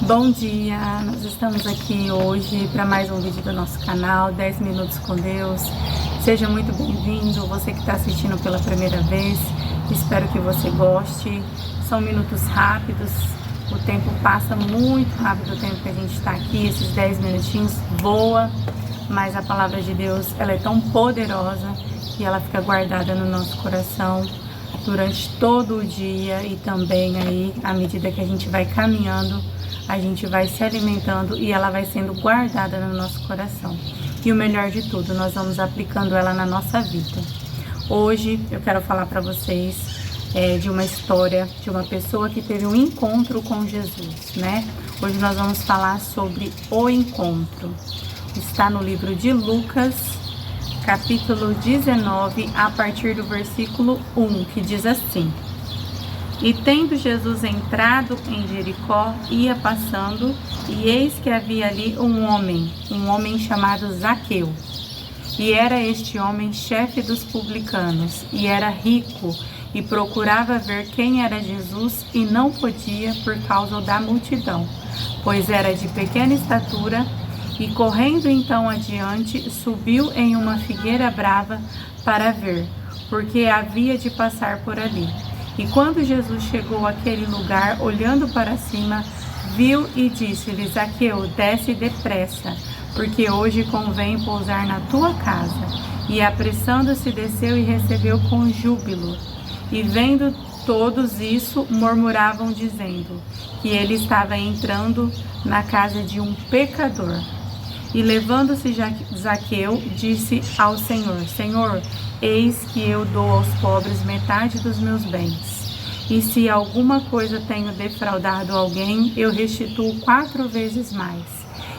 Bom dia, nós estamos aqui hoje para mais um vídeo do nosso canal, 10 Minutos com Deus. Seja muito bem-vindo, você que está assistindo pela primeira vez, espero que você goste. São minutos rápidos, o tempo passa muito rápido, o tempo que a gente está aqui, esses 10 minutinhos voa, mas a palavra de Deus, ela é tão poderosa que ela fica guardada no nosso coração durante todo o dia e também aí, à medida que a gente vai caminhando, a gente vai se alimentando e ela vai sendo guardada no nosso coração. E o melhor de tudo, nós vamos aplicando ela na nossa vida. Hoje eu quero falar para vocês de uma história de uma pessoa que teve um encontro com Jesus, né? Hoje nós vamos falar sobre o encontro. Está no livro de Lucas, capítulo 19, a partir do versículo 1, que diz assim: E tendo Jesus entrado em Jericó, ia passando, e eis que havia ali um homem chamado Zaqueu. E era este homem chefe dos publicanos, e era rico, e procurava ver quem era Jesus, e não podia por causa da multidão, pois era de pequena estatura. E correndo então adiante, subiu em uma figueira brava para ver, porque havia de passar por ali. E quando Jesus chegou àquele lugar, olhando para cima, viu e disse-lhe: Zaqueu, desce depressa, porque hoje convém pousar na tua casa. E apressando-se, desceu e recebeu com júbilo. E vendo todos isso, murmuravam, dizendo que ele estava entrando na casa de um pecador. E levando-se Zaqueu, disse ao Senhor: Senhor, eis que eu dou aos pobres metade dos meus bens. E se alguma coisa tenho defraudado alguém, eu restituo 4 vezes mais.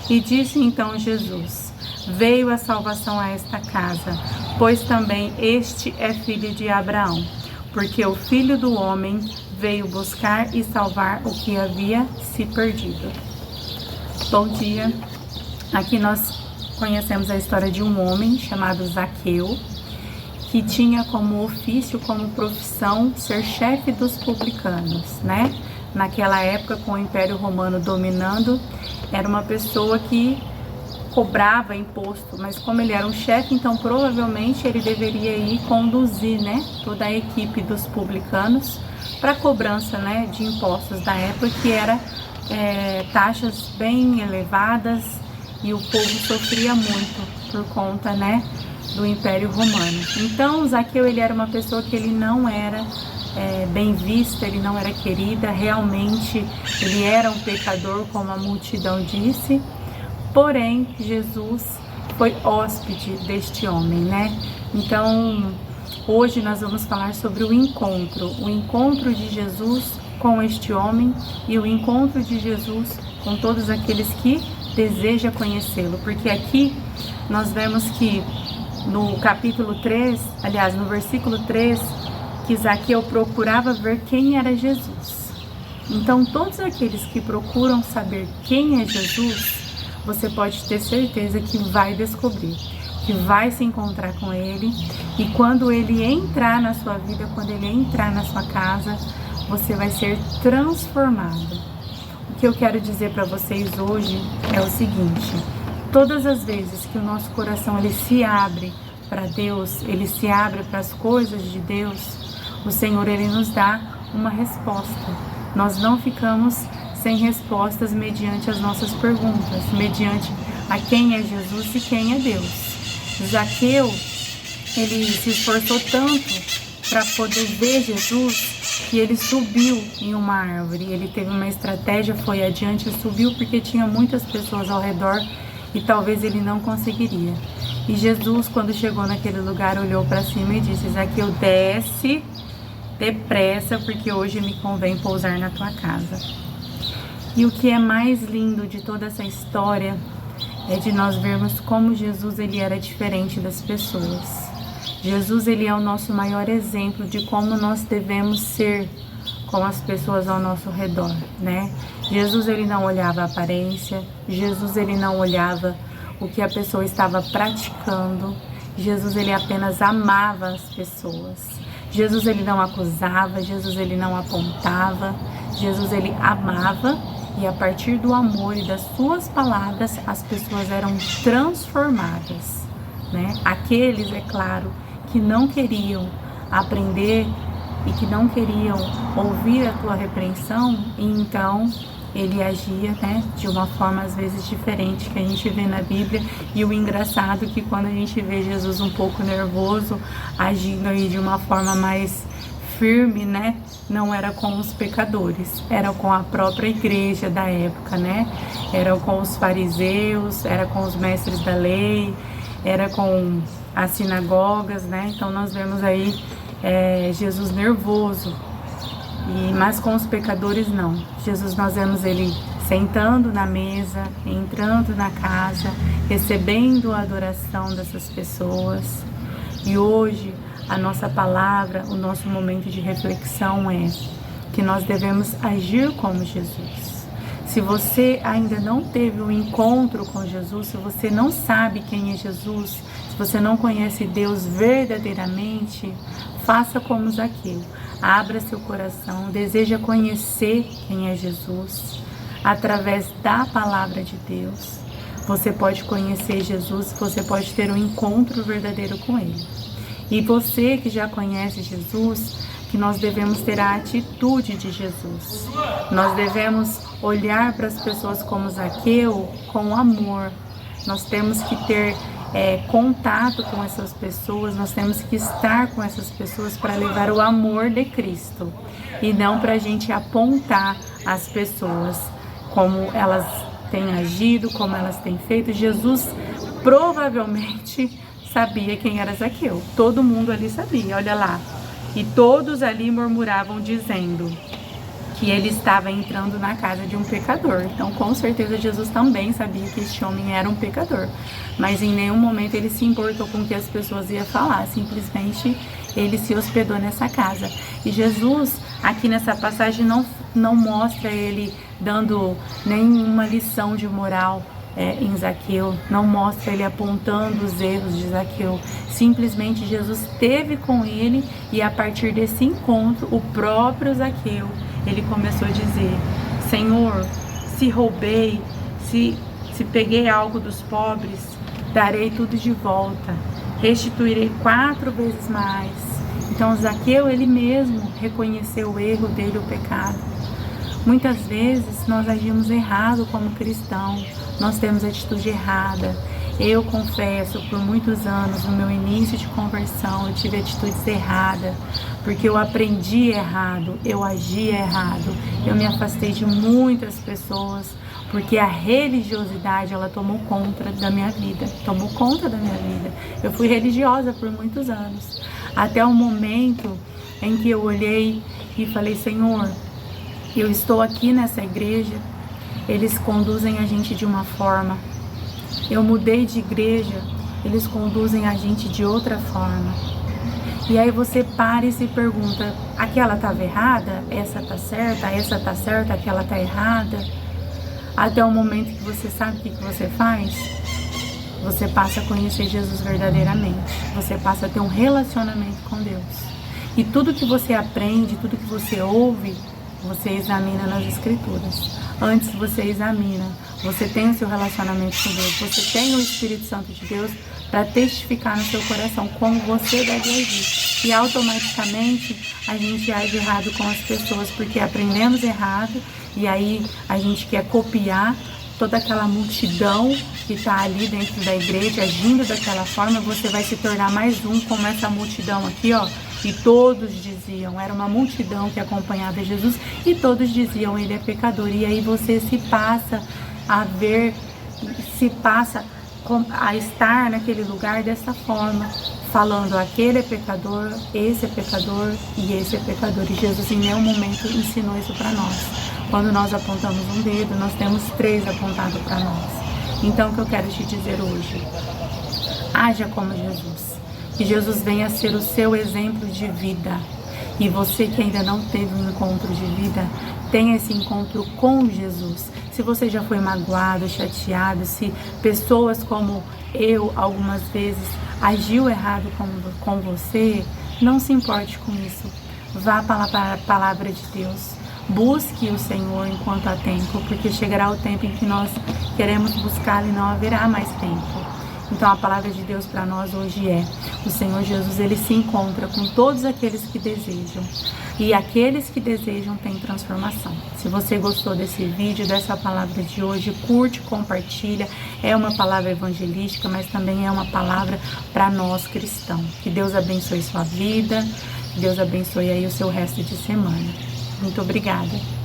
E disse então Jesus: Veio a salvação a esta casa, pois também este é filho de Abraão, porque o Filho do Homem veio buscar e salvar o que havia se perdido. Bom dia. Aqui nós conhecemos a história de um homem chamado Zaqueu, que tinha como ofício, como profissão, ser chefe dos publicanos, né? Naquela época, com o Império Romano dominando, era uma pessoa que cobrava imposto, mas como ele era um chefe, então provavelmente ele deveria ir conduzir, né, toda a equipe dos publicanos para a cobrança, né, de impostos da época, que era taxas bem elevadas, e o povo sofria muito por conta, né, do Império Romano. Então Zaqueu, ele era uma pessoa que ele não era bem vista, ele não era querida, realmente ele era um pecador, como a multidão disse. Porém Jesus foi hóspede deste homem, né? Então hoje nós vamos falar sobre o encontro de Jesus com este homem e o encontro de Jesus com todos aqueles que desejam conhecê-lo, porque aqui nós vemos que no capítulo 3, aliás, no versículo 3, que Zaqueu procurava ver quem era Jesus. Então, todos aqueles que procuram saber quem é Jesus, você pode ter certeza que vai descobrir, que vai se encontrar com ele, e quando ele entrar na sua vida, quando ele entrar na sua casa, você vai ser transformado. O que eu quero dizer para vocês hoje é o seguinte: todas as vezes que o nosso coração ele se abre para Deus, ele se abre para as coisas de Deus, o Senhor ele nos dá uma resposta. Nós não ficamos sem respostas mediante as nossas perguntas, mediante a quem é Jesus e quem é Deus. Zaqueu, ele se esforçou tanto para poder ver Jesus, que ele subiu em uma árvore. Ele teve uma estratégia, foi adiante e subiu, porque tinha muitas pessoas ao redor e talvez ele não conseguiria. E Jesus, quando chegou naquele lugar, olhou para cima e disse: Zaqueu, desce depressa, porque hoje me convém pousar na tua casa. E o que é mais lindo de toda essa história é de nós vermos como Jesus ele era diferente das pessoas. Jesus ele é o nosso maior exemplo de como nós devemos ser com as pessoas ao nosso redor, né? Jesus ele não olhava a aparência, Jesus ele não olhava o que a pessoa estava praticando. Jesus ele apenas amava as pessoas. Jesus ele não acusava, Jesus ele não apontava, Jesus ele amava E a partir do amor e das suas palavras, as pessoas eram transformadas, né? Aqueles, é claro, que não queriam aprender e que não queriam ouvir a tua repreensão, e então ele agia, né, de uma forma às vezes diferente que a gente vê na Bíblia. E o engraçado é que quando a gente vê Jesus um pouco nervoso, agindo aí de uma forma mais firme, né, não era com os pecadores, era com a própria igreja da época, né, era com os fariseus, era com os mestres da lei, era com as sinagogas, né. Então nós vemos aí Jesus nervoso, mas com os pecadores não. Jesus, nós vemos ele sentando na mesa, entrando na casa, recebendo a adoração dessas pessoas. E hoje a nossa palavra, o nosso momento de reflexão é que nós devemos agir como Jesus. Se você ainda não teve um encontro com Jesus, se você não sabe quem é Jesus, se você não conhece Deus verdadeiramente, faça como Zaqueu. Abra seu coração, deseja conhecer quem é Jesus. Através da palavra de Deus, você pode conhecer Jesus, você pode ter um encontro verdadeiro com Ele. E você que já conhece Jesus, que nós devemos ter a atitude de Jesus. Nós devemos olhar para as pessoas como Zaqueu com amor. Nós temos que ter contato com essas pessoas, nós temos que estar com essas pessoas para levar o amor de Cristo. E não para a gente apontar as pessoas, como elas têm agido, como elas têm feito. Jesus provavelmente sabia quem era Zaqueu. Todo mundo ali sabia, olha lá. E todos ali murmuravam dizendo que ele estava entrando na casa de um pecador. Então, com certeza, Jesus também sabia que este homem era um pecador. Mas em nenhum momento ele se importou com o que as pessoas iam falar. Simplesmente ele se hospedou nessa casa. E Jesus, aqui nessa passagem, não mostra ele dando nenhuma lição de moral em Zaqueu, não mostra ele apontando os erros de Zaqueu. Simplesmente Jesus esteve com ele, e a partir desse encontro, o próprio Zaqueu, ele começou a dizer: Senhor, se roubei, se peguei algo dos pobres, darei tudo de volta, restituirei 4 vezes mais. Então Zaqueu, ele mesmo reconheceu o erro dele, o pecado. Muitas vezes nós agimos errado como cristão, nós temos atitude errada. Eu confesso, por muitos anos, no meu início de conversão, eu tive atitudes erradas, porque eu aprendi errado, eu agia errado, eu me afastei de muitas pessoas, porque a religiosidade, ela tomou conta da minha vida, Eu fui religiosa por muitos anos, até o momento em que eu olhei e falei: Senhor, eu estou aqui nessa igreja, eles conduzem a gente de uma forma. Eu mudei de igreja, eles conduzem a gente de outra forma. E aí você para e se pergunta: aquela estava errada? Essa está certa? Aquela está errada? Até o momento que você sabe o que você faz, você passa a conhecer Jesus verdadeiramente. Você passa a ter um relacionamento com Deus. E tudo que você aprende, tudo que você ouve, você examina nas Escrituras. Antes você examina, você tem o seu relacionamento com Deus, você tem o Espírito Santo de Deus para testificar no seu coração como você deve agir. E automaticamente a gente age errado com as pessoas, porque aprendemos errado, e aí a gente quer copiar toda aquela multidão que está ali dentro da igreja agindo daquela forma. Você vai se tornar mais um como essa multidão aqui, ó. E todos diziam, era uma multidão que acompanhava Jesus, e todos diziam: ele é pecador. E aí você se passa a ver, se passa a estar naquele lugar dessa forma, falando: aquele é pecador, esse é pecador e esse é pecador. E Jesus em nenhum momento ensinou isso para nós. Quando nós apontamos um dedo, nós temos 3 apontados para nós. Então o que eu quero te dizer hoje: haja como Jesus. Que Jesus venha ser o seu exemplo de vida. E você que ainda não teve um encontro de vida, tenha esse encontro com Jesus. Se você já foi magoado, chateado, se pessoas como eu, algumas vezes, agiu errado com você, não se importe com isso. Vá para a palavra de Deus. Busque o Senhor enquanto há tempo, porque chegará o tempo em que nós queremos buscá-lo e não haverá mais tempo. Então a palavra de Deus para nós hoje é: o Senhor Jesus, ele se encontra com todos aqueles que desejam. E aqueles que desejam têm transformação. Se você gostou desse vídeo, dessa palavra de hoje, curte, compartilha. É uma palavra evangelística, mas também é uma palavra para nós cristãos. Que Deus abençoe sua vida, que Deus abençoe aí o seu resto de semana. Muito obrigada.